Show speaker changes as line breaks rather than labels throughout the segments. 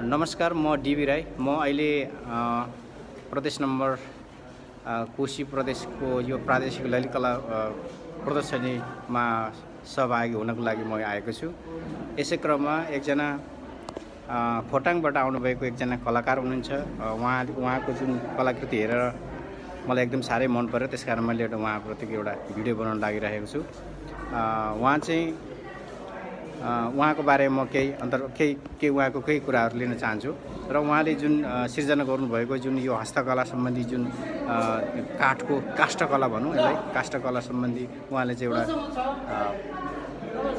नमस्कार, म डीबी राई। म अहिले प्रदेश नम्बर कोशी प्रदेशको यो प्रादेशिक ललित कला प्रदर्शनीमा सहभागी हुनको लागि म आएको छु। यसै क्रममा एकजना खोटाङबाट आउनुभएको एकजना कलाकार हुनुहुन्छ। उहाँको जुन कलाकृति हेरेर मलाई एकदम साह्रै मन पर्यो, त्यसकारण मैले उहाँप्रतिको एउटा भिडियो बनाउन लागिरहेको छु। उहाँको बारेमा म केही उहाँको केही कुराहरू लिन चाहन्छु। र उहाँले जुन सिर्जना गर्नुभएको जुन यो हस्तकला सम्बन्धी जुन काष्ठकला भनौँ यसलाई, काष्ठकला सम्बन्धी उहाँले चाहिँ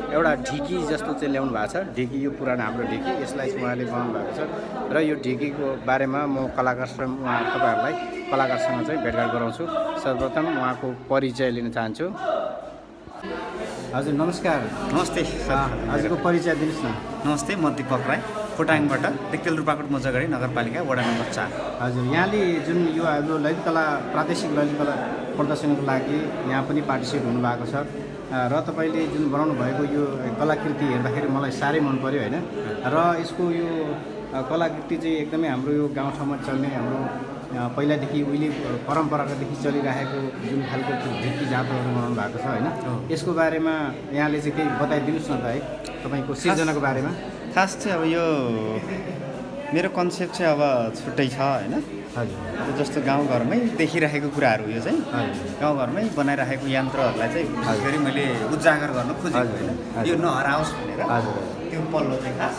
एउटा ढिकी जस्तो चाहिँ ल्याउनु भएको छ। ढिकी, यो पुरानो हाम्रो ढिकी, यसलाई चाहिँ उहाँले बनाउनु भएको छ। र यो ढिकीको बारेमा म तपाईँहरूलाई कलाकारसँग चाहिँ भेटघाट गराउँछु। सर्वप्रथम उहाँको परिचय लिन चाहन्छु। हजुर नमस्कार।
नमस्ते सर,
हजुरको परिचय दिनुहोस् न।
नमस्ते, म दीपक राई, खोटाङबाट, दिक्तेल रूपाकोट मजगढी नगरपालिका वडा नम्बर 4।
हजुर, यहाँले जुन यो हाम्रो ललित कला प्रादेशिक ललित कला प्रदर्शनीको लागि यहाँ पनि पार्टिसिपेट हुनुभएको छ र तपाईँले जुन बनाउनु भएको यो कलाकृति हेर्दाखेरि मलाई साह्रै मन पर्यो होइन। र यसको यो कलाकृति चाहिँ एकदमै हाम्रो यो गाउँठाउँमा चल्ने हाम्रो पहिलादेखि उहिले परम्परादेखि चलिरहेको जुन खालको ढिकी जातहरू बनाउनु भएको छ होइन। यसको बारेमा यहाँले चाहिँ केही बताइदिनुहोस् न त है, तपाईँको सिर्जनाको बारेमा।
खास चाहिँ अब यो मेरो कन्सेप्ट चाहिँ अब छुट्टै छ होइन।
हजुर,
अब जस्तो गाउँघरमै देखिरहेको कुराहरू यो चाहिँ गाउँघरमै बनाइरहेको यन्त्रहरूलाई चाहिँ विशेष गरी मैले उजागर गर्न खोजेको होइन, यो नहराओस् भनेर। त्यो पल्लो चाहिँ खास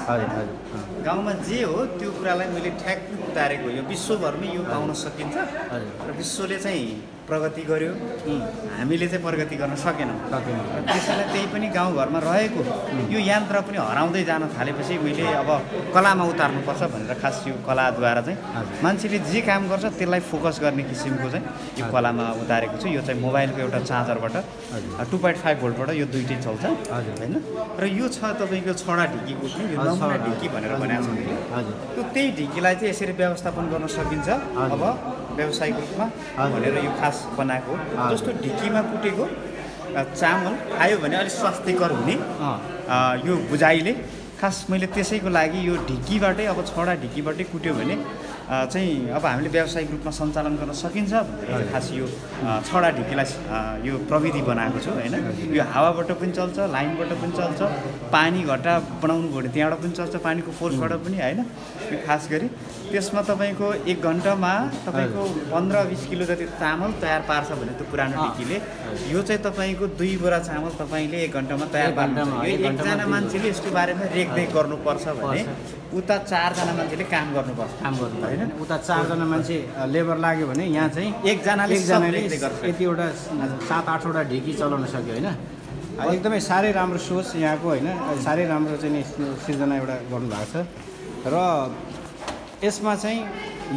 गाउँमा जे हो त्यो कुरालाई मैले ठ्याक उतारेको। यो विश्वभरमै यो पाउन सकिन्छ र विश्वले चाहिँ प्रगति गर्यो, हामीले चाहिँ प्रगति गर्न सकेनौँ। त्यसैले त्यही पनि गाउँघरमा रहेको यो यन्त्र पनि हराउँदै जान थालेपछि मैले अब कलामा उतार्नुपर्छ भनेर खास यो कलाद्वारा चाहिँ मान्छेले जे काम गर्छ त्यसलाई फोकस गर्ने किसिमको चाहिँ यो कलामा उतारेको छु। यो चाहिँ मोबाइलको एउटा चार्जरबाट 2.5 भोल्टबाट यो दुइटै चल्छ होइन। र यो छ तपाईँको छडा ढिकीको पनि, यो नमुना ढिकी भनेर भनेको छ मैले। त्यो त्यही ढिकीलाई चाहिँ यसरी व्यवस्थापन गर्न सकिन्छ अब व्यावसायिक रूपमा भनेर यो खास बनाएको। जस्तो ढिकीमा कुटेको चामल खायो भने अलिक स्वास्थ्यकर हुने यो बुझाइले खास मैले त्यसैको लागि यो ढिकीबाटै अब छडा ढिकीबाटै कुट्यो भने चाहिँ अब हामीले व्यावसायिक रूपमा सञ्चालन गर्न सकिन्छ भनेर खास यो छडा ढिकीलाई यो प्रविधि बनाएको छु होइन। यो हावाबाट पनि चल्छ, लाइनबाट पनि चल्छ, पानी घट्टा बनाउनु भयो भने त्यहाँबाट पनि चल्छ, पानीको फोर्सबाट पनि होइन। यो खास गरी त्यसमा तपाईँको 1 घन्टामा तपाईँको 15-20 किलो जति चामल तयार पार्छ भने त्यो पुरानो ढिकीले, यो चाहिँ तपाईँको 2 बोरा चामल तपाईँले 1 घन्टामा तयार पार्नुहुन्छ। एकजना मान्छेले यसको बारेमा रेखदेख गर्नुपर्छ भने उता 4 जना मान्छेले काम गर्नुपर्छ
होइन। उता 4 जना मान्छे लेबर लाग्यो भने यहाँ चाहिँ एकजनाले यतिवटा 7-8वटा ढिकी चलाउन सक्यो होइन। एकदमै साह्रै राम्रो सोच यहाँको होइन, साह्रै राम्रो चाहिँ सिर्जना एउटा गर्नुभएको छ। र यसमा चाहिँ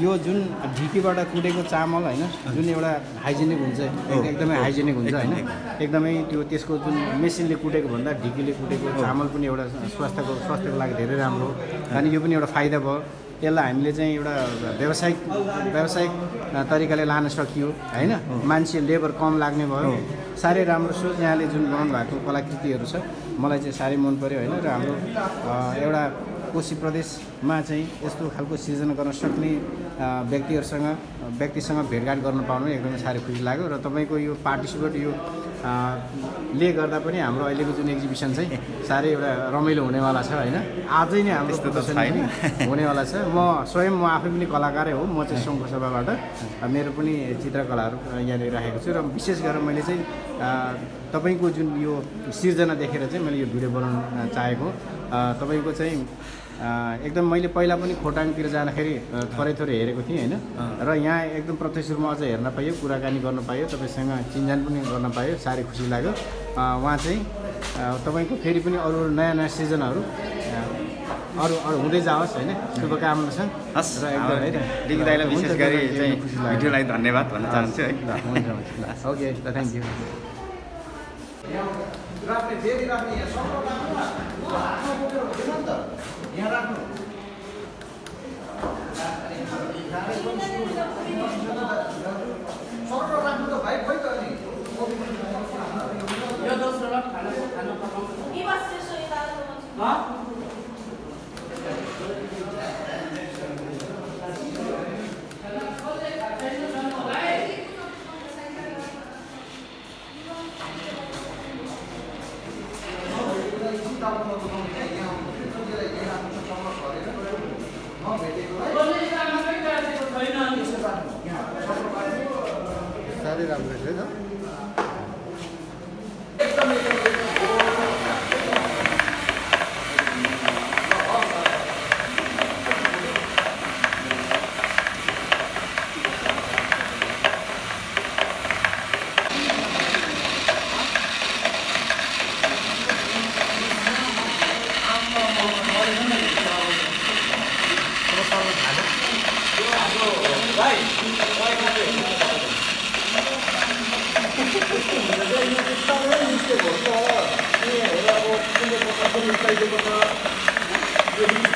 यो जुन ढिकीबाट कुटेको चामल होइन, जुन एउटा हाइजेनिक हुन्छ, एकदमै हाइजेनिक हुन्छ होइन। एकदमै त्यसको जुन मेसिनले कुटेको भन्दा ढिकीले कुटेको चामल पनि एउटा स्वास्थ्यको लागि धेरै राम्रो हो। अनि यो पनि एउटा फाइदा भयो। यसलाई हामीले चाहिँ एउटा व्यावसायिक तरिकाले लान सकियो होइन। मान्छे लेबर कम लाग्ने भयो। साह्रै राम्रो सोच यहाँले जुन बनाउनु भएको कलाकृतिहरू छ, मलाई चाहिँ साह्रै मन पर्यो होइन। र हाम्रो एउटा कोशी प्रदेशमा चाहिँ यस्तो खालको सिर्जना गर्न सक्ने व्यक्तिसँग भेटघाट गर्न पाउनु एकदमै साह्रै खुसी लाग्यो। र तपाईँको यो पार्टिसिपेट यो ले गर्दा पनि हाम्रो अहिलेको जुन एक्जिबिसन चाहिँ साह्रै एउटा रमाइलो हुनेवाला छ होइन। आजै नै हाम्रो प्रदर्शनी हुनेवाला छ। म आफै पनि कलाकारै हो। म चाहिँ सङ्घ सभाबाट मेरो पनि चित्रकलाहरू यहाँनिर राखेको छु। र विशेष गरेर मैले चाहिँ तपाईँको जुन यो सिर्जना देखेर चाहिँ मैले यो भिडियो बनाउन चाहेको। तपाईँको चाहिँ एकदम मैले पहिला पनि खोटाङतिर जाँदाखेरि थोरै हेरेको थिएँ होइन। र यहाँ एकदम प्रत्यक्ष रूपमा अझ हेर्न पाइयो, कुराकानी गर्न पाइयो, तपाईँसँग चिनजान पनि गर्न पायो, साह्रै खुसी लाग्यो। उहाँ चाहिँ तपाईँको फेरि पनि अरू नयाँ सिर्जनाहरू अरू हुँदै जाओस् होइन, शुभकामना छ।
हस् र एकदम है डिबी दाइलाई विशेष गरी चाहिँ भिडियोलाई धन्यवाद भन्न चाहन्छु है।
हुन्छ ओके, थ्याङ्क यू।
यो दोस्रो साह्रै राम्रो छ त
Ini